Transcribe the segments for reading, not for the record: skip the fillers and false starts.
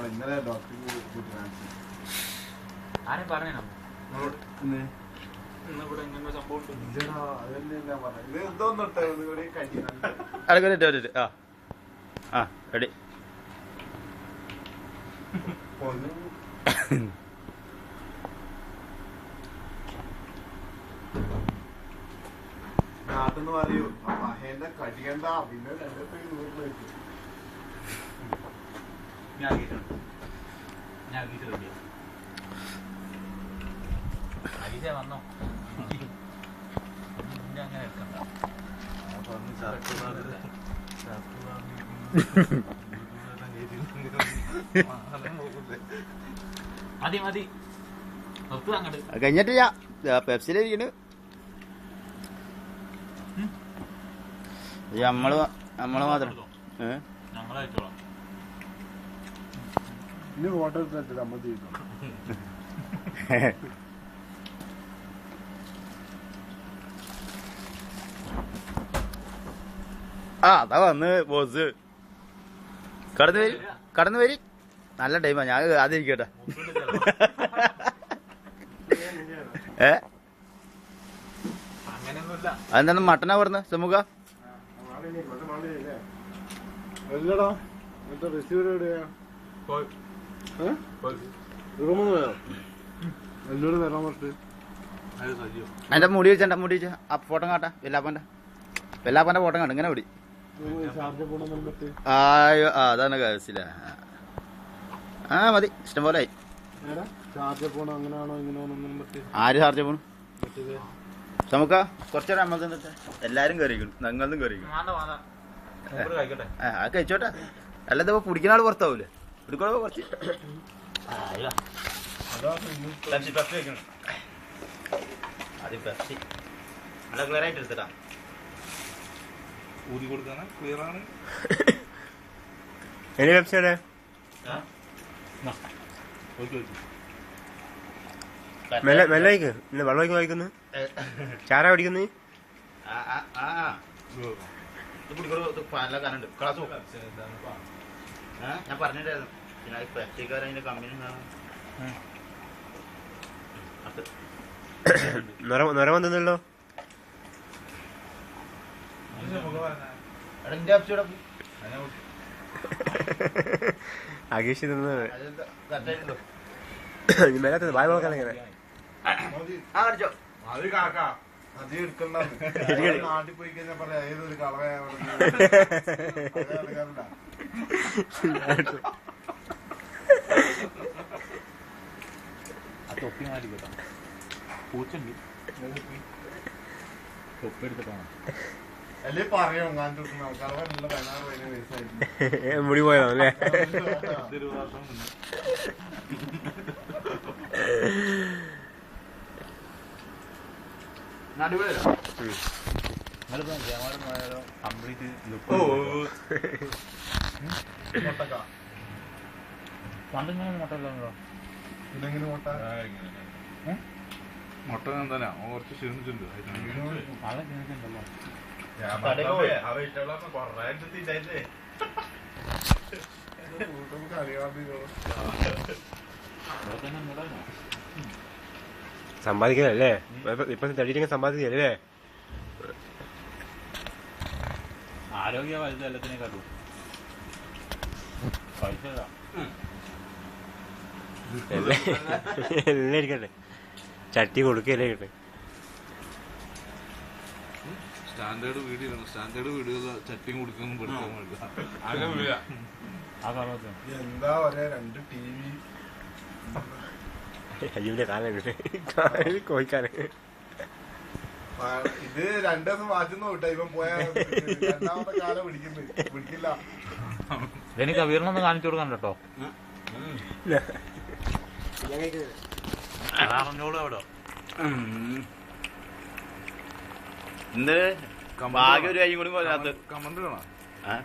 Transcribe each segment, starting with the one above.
ഇന്നലെ ഡോക്ടർക്ക് ആരെ പറഞ്ഞോ റെഡി നാട്ടിന്ന് പറയൂ മഹേന്റെ കടിക്കണ്ട പിന്നെ വന്നോ അങ്ങനെ എടുക്കണ്ട മതി മതി അങ്ങോട്ട് കഴിഞ്ഞിട്ടില്ല പെപ്സിലിരിക്കണ് നമ്മള് മാത്രം ഞങ്ങളായിട്ടോളാം ഇനി ഫോട്ടോ എടുത്തിട്ട് നമ്മൾ ചെയ്തു അതാ വന്ന് ബോസ് കടന്നു വരി നല്ല ടൈമാ ഞാൻ ആദ്യം ഇരിക്കട്ടെ അതെന്താണ് മട്ടനാ പറഞ്ഞ സമൂഹ അല്ലടാ റിസീവർ എവിടെയാ എന്നോട് വരാൻ പറഞ്ഞു അതിന്റെ മുടി വെച്ച ആ ഫോട്ടോ കാട്ടാ വെല്ലാപ്പന്റെ ഫോട്ടോ കണ്ടു ഇങ്ങനെ പിടി അതാണ് കേസില മതി ഇഷ്ടം പോലെ ആയി ആര് ചാർജ് പോണു നമുക്ക് കുറച്ചേരം നമ്മൾ എല്ലാരും കയറിക്കണം ഞങ്ങളും കയറിക്കണം ആ കഴിച്ചോട്ടെ അല്ലാതെ ഇപ്പൊ പിടിക്കുന്ന ആള് പുറത്താവൂലേ പിടിക്കണോ കുറച്ച് പെപ്സി നല്ല ക്ലിയർ ആയിട്ട് എടുത്തിട്ടാ ഊതി കൊടുക്കാനാ ക്ലിയർ ആണ് വെബ്സൈറ്റ് മെല്ലേക്ക് വെള്ളം വായിക്കുന്നു ചാര പിടിക്കുന്നു പല കാനുണ്ട് ക്ലാസ് ഞാൻ പറഞ്ഞിട്ടായിരുന്നു പിന്നെ പെപ്സിക്കാരതിന്റെ കമ്പനി നിറ വന്നല്ലോ ആകേഷ് മേലാത്തത് വായ നോക്കാൻ എങ്ങനെ അത് എടുക്കണ്ട നാട്ടിൽ പോയി കഴിഞ്ഞാൽ പറയാ ഏതൊരു കളവയാ തൊപ്പി മാറ്റി കേട്ടോ പൂച്ചുണ്ട് തൊപ്പി എടുത്തിട്ടാണ് അല്ലേ പറയോ കളവല്ല 16 വയസ്സായിട്ട് മുടി പോയതോ അല്ലേ കംപ്ലീറ്റ് പണ്ടിങ്ങനെ മുട്ടല്ലോ ഇതെങ്ങനെ മുട്ട മുട്ട എന്താ കുറച്ച് ക്ഷീണിച്ചിട്ടുണ്ട് നല്ല ക്ഷീണിച്ചിട്ടുണ്ടല്ലോ സമ്പാദിക്കല്ലേ ഇപ്പൊ തടിയില്ലെങ്കിൽ സമ്പാദിക്കല്ലേ ആരോഗ്യ വലുത് എല്ലാത്തിനെ കാട്ടു പൈസ എല്ലാം ഇരിക്കട്ടെ ചട്ടി കൊടുക്കല്ലേ കിട്ടെ സ്റ്റാൻഡേർഡ് വീഡിയോ ചട്ടിയും കൊടുക്കുന്നു എന്താ പറയാ 2 TV അയ്യൂന്റെ കാലം കോഴിക്കാരൻ ഇത് 2 ദിവസം മാറ്റുന്നു കേട്ടോ ഇവൻ പോയാ രണ്ടാമത്തെ കാലം പിടിക്കില്ല എനിക്ക് വീറിനൊന്ന് കാണിച്ചു കൊടുക്കാൻ കേട്ടോ എന്ത് ഭാഗ്യം ഒരു കൈയും കൂടി പോരാത്ത കമന്റ് കാണാം.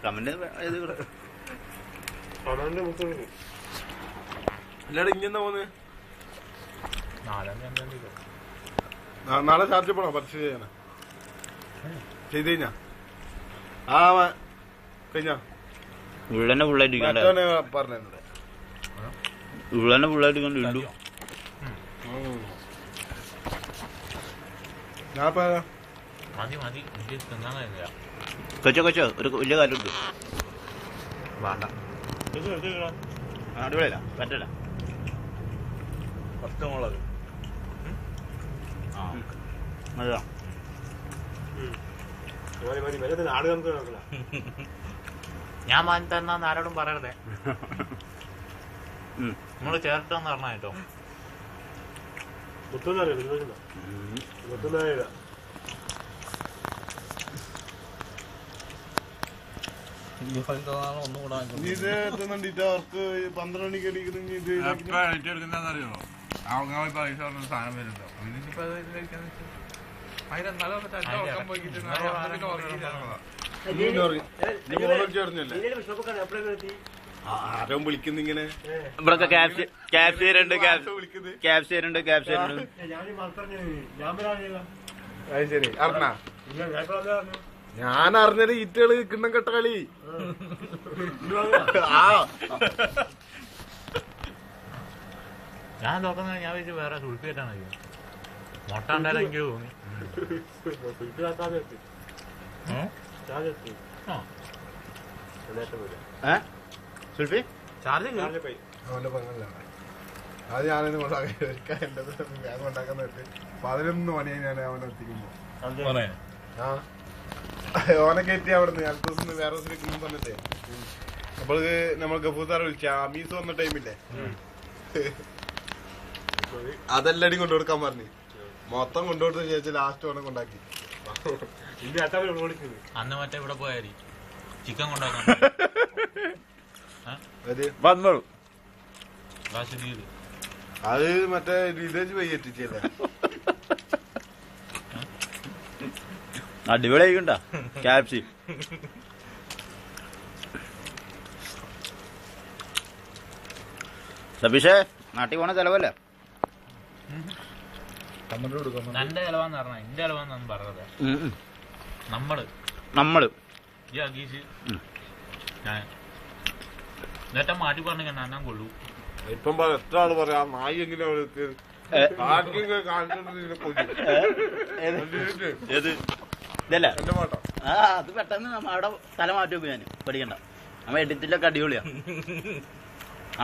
കമന്റ് ഇത് അല്ലാടെ ഇങ്ങനെ പോന്ന് 4-5 തീയതി നാളെ ചാർജ് പോണോ പർച്ചേസ് ചെയ്യാനാ ചെയ്ത് കഴിഞ്ഞാ കഴിഞ്ഞാ ഉള്ളന്നെ ഫുള്ളായിട്ട് പറഞ്ഞത് ഉള്ളന്നെ ഫുള്ളായിട്ട് കണ്ടു ഞാനിപ്പോ മതി എനിക്ക് തിന്നാൻ കഴിയില്ല. കൊച്ചോ ഒരു വലിയ കാര്യം എടുത്തു വേണ്ട. അടിപൊളിയല്ല പറ്റല്ല പച്ചമുളക് നല്ലതാ ഞാൻ വാങ്ങി തന്നാന്ന് ആരോടും പറയരുതേ. നമ്മള് ചേർത്താന്ന് പറഞ്ഞ കേട്ടോ. ഇത് എത്തുന്നുണ്ടിട്ട് അവർക്ക് 12 മണിക്ക് അടിക്കുന്നെങ്കിൽ ഇത് അറിയോ അവങ്ങാമി പൈസ പറഞ്ഞ സാധനം വരുന്നുണ്ടോ ഇതിനിപ്പോ കഴിക്കാന്ന് വെച്ചാൽ ആരും വിളിക്കുന്നിങ്ങനെ ഇവിടെ ക്യാപ്സിയറുണ്ട് ക്യാപ്സിയറുണ്ട് അത് ശരി അറിഞ്ഞ ഞാൻ അറിഞ്ഞത് ഈറ്റകള് കിണ്ണം കെട്ട കളി ഞാൻ നോക്കുന്നത് ഞാൻ വെച്ച് വേറെ സുൽപ്പിയായിട്ടാണ് മുട്ട ഉണ്ടായാലും എനിക്ക് തോന്നി. സുൽഫി ചാർജ് അവന്റെ പങ്കളിലാണ് അത് ഞാനത് ഞാൻ കൊണ്ടാക്കാൻ നേരത്തെ 11 മണിയായി ഞാൻ അവനെ എത്തിക്കുമ്പോ ഓനെ കയറ്റി അവിടുന്ന് അടുത്ത ദിവസം വേറെ ദിവസം പറഞ്ഞിട്ടേ നമ്മൾ ഗഫൂസാറ് വിളിച്ച അമീസ് വന്ന ടൈമില്ലേ അതെല്ലടി കൊണ്ടുകൊടുക്കാൻ പറഞ്ഞു മൊത്തം കൊണ്ടുകൊടുത്ത ചേച്ചി ലാസ്റ്റ് ഓനെ കൊണ്ടാക്കി അന്ന് മറ്റേ ഇവിടെ പോയാരി ചിക്കൻ കൊണ്ടാക്കാൻ വന്നോളൂ അത് മറ്റേ വിദേശ് പോയി എത്തിച്ചല്ലേ അടിപൊളിയായിക്കണ്ട ക്യാപ്സി സബീഷേ നാട്ടിൽ പോണ ചെലവല്ലേ എന്റെ ചെലവാന്ന് പറഞ്ഞ എന്റെ ചെലവാന്ന് പറഞ്ഞത് നമ്മള് ഈ അഗീസ് ഞാൻ നേട്ടം മാറ്റി പറഞ്ഞ ഞാൻ കൊള്ളൂ. ഇപ്പം എത്ര ആള് പറയാ നായി എങ്ങനെ ഇതല്ല അത് പെട്ടെന്ന് അവിടെ തല മാറ്റി വെക്കും ഞാൻ പഠിക്കണ്ട നമ്മ എഡിറ്റിലൊക്കെ അടിപൊളിയാ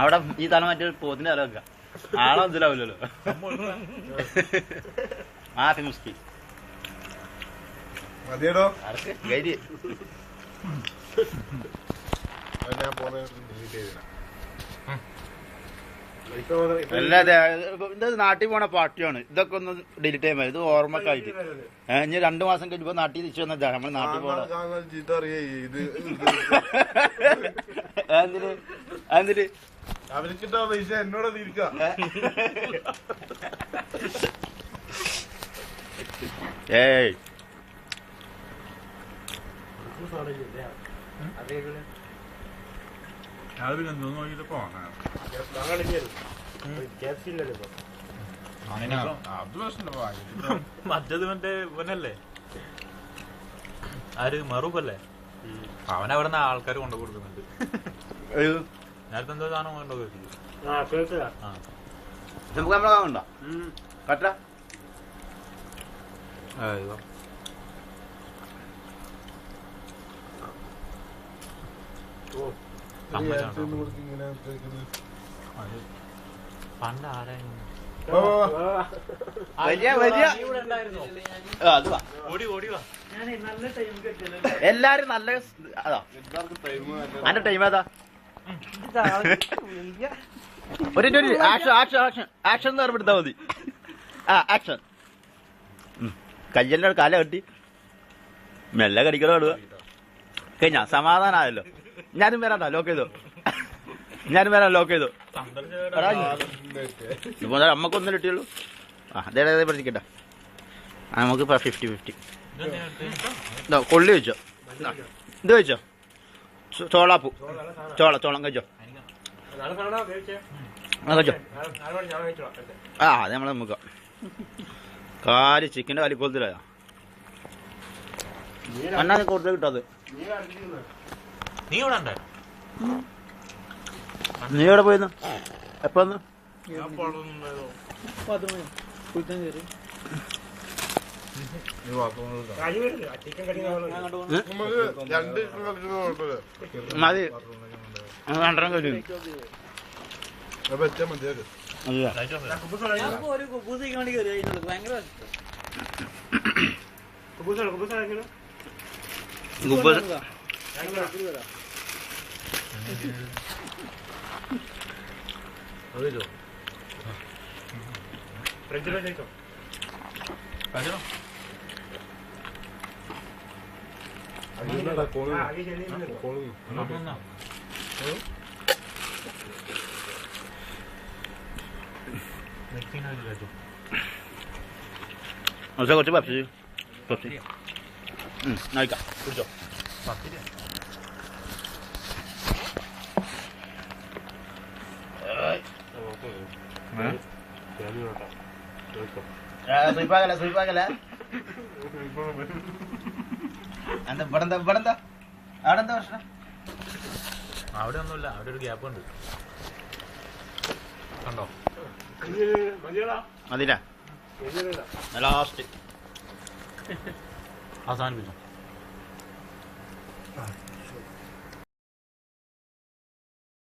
അവിടെ ഈ തല മാറ്റി പോത്തിന്റെ തല വെക്ക ആളെ മനസ്സിലാവില്ലല്ലോ മാഫി മുസ്കി മതിയടോ ഗൈരി ഞാൻ പോന്നെ ഡിലീറ്റ് ചെയ്തില്ല ഇത് നാട്ടിൽ പോണ പാർട്ടിയാണ് ഇതൊക്കെ ഒന്ന് ഡിലീറ്റ് ചെയ്യാൻ ഇത് ഓർമ്മക്കായിട്ട് ഇനി 2 മാസം കഴിയുമ്പോ നാട്ടിൽ തിരിച്ചു വന്നാ നമ്മൾ നാട്ടിൽ പോണ എന്നിട്ട് അവർക്കിട്ടോ പൈസ എന്നോട് തിരിക്കാം ഏയ് നോക്കിട്ട് പോകാം മറ്റത് മറ്റേ ഇവനല്ലേ ആര് മറൂപ്പല്ലേ അവനവിടെ നിന്ന് ആൾക്കാർ കൊണ്ടു കൊടുക്കുന്നുണ്ട്. നേരത്തെ എന്തോ സാധനം കൊണ്ടോ നമുക്ക് നമ്മളെ കാണുണ്ടോ കട്ട പണ്ട് ആരായിരുന്നു എല്ലാരും നല്ല അതാ അന്റെ ടൈം ഏതാ ഒരു ആക്ഷൻ എന്ന് പറഞ്ഞെടുത്താ മതി. ആക്ഷൻ കയ്യലിന്റെ കാല കെട്ടി മെല്ലെ കടിക്കണോ ഇടുക കഴിഞ്ഞ സമാധാനമായല്ലോ. ഞാനും വരാട്ടാ ലോക്ക് ചെയ്തോ ലോക്ക് ചെയ്തോ ഇപ്പൊ അമ്മക്കൊന്നും കിട്ടിയുള്ളൂ. അതേ പഠിക്കട്ടെ നമുക്ക് 50-50 ഇതാ കൊള്ളി വെച്ചോ. ഇത് വെച്ചോ. ചോളാപ്പൂ. ചോളം കഴിച്ചോ. കഴിച്ചോ. ആ അത് നമ്മളെ നമുക്ക് കാല് ചിക്കൻ്റെ കാലി കൊലത്തിലായോ അന്നാ കൂടുതൽ കിട്ടാതെ. നീ ഇവിടെ ഉണ്ടായോ? നീ എവിടെ പോയിരുന്നു? എപ്പോ വന്നു? നമുക്ക് രണ്ട് കളിക്കുന്ന കുഴപ്പമില്ല. മതി രണ്ടെണ്ണം കഴിയും. അപ്പൊ എച്ചാ മതിയാക്ക്. അല്ല കുറച്ച് പപ്സി കഴിക്കാം. കുടിച്ചോ. സുയിപ്പാകല എന്താ ഇവിടെന്താ അവിടെ എന്താ പ്രശ്നം? അവിടെ ഒന്നുമില്ല, അവിടെ ഒരു ഗ്യാപ്പ് ഉണ്ട് കണ്ടോ? മതില്ല ലാസ്റ്റ് അവസാനിപ്പിച്ചോ.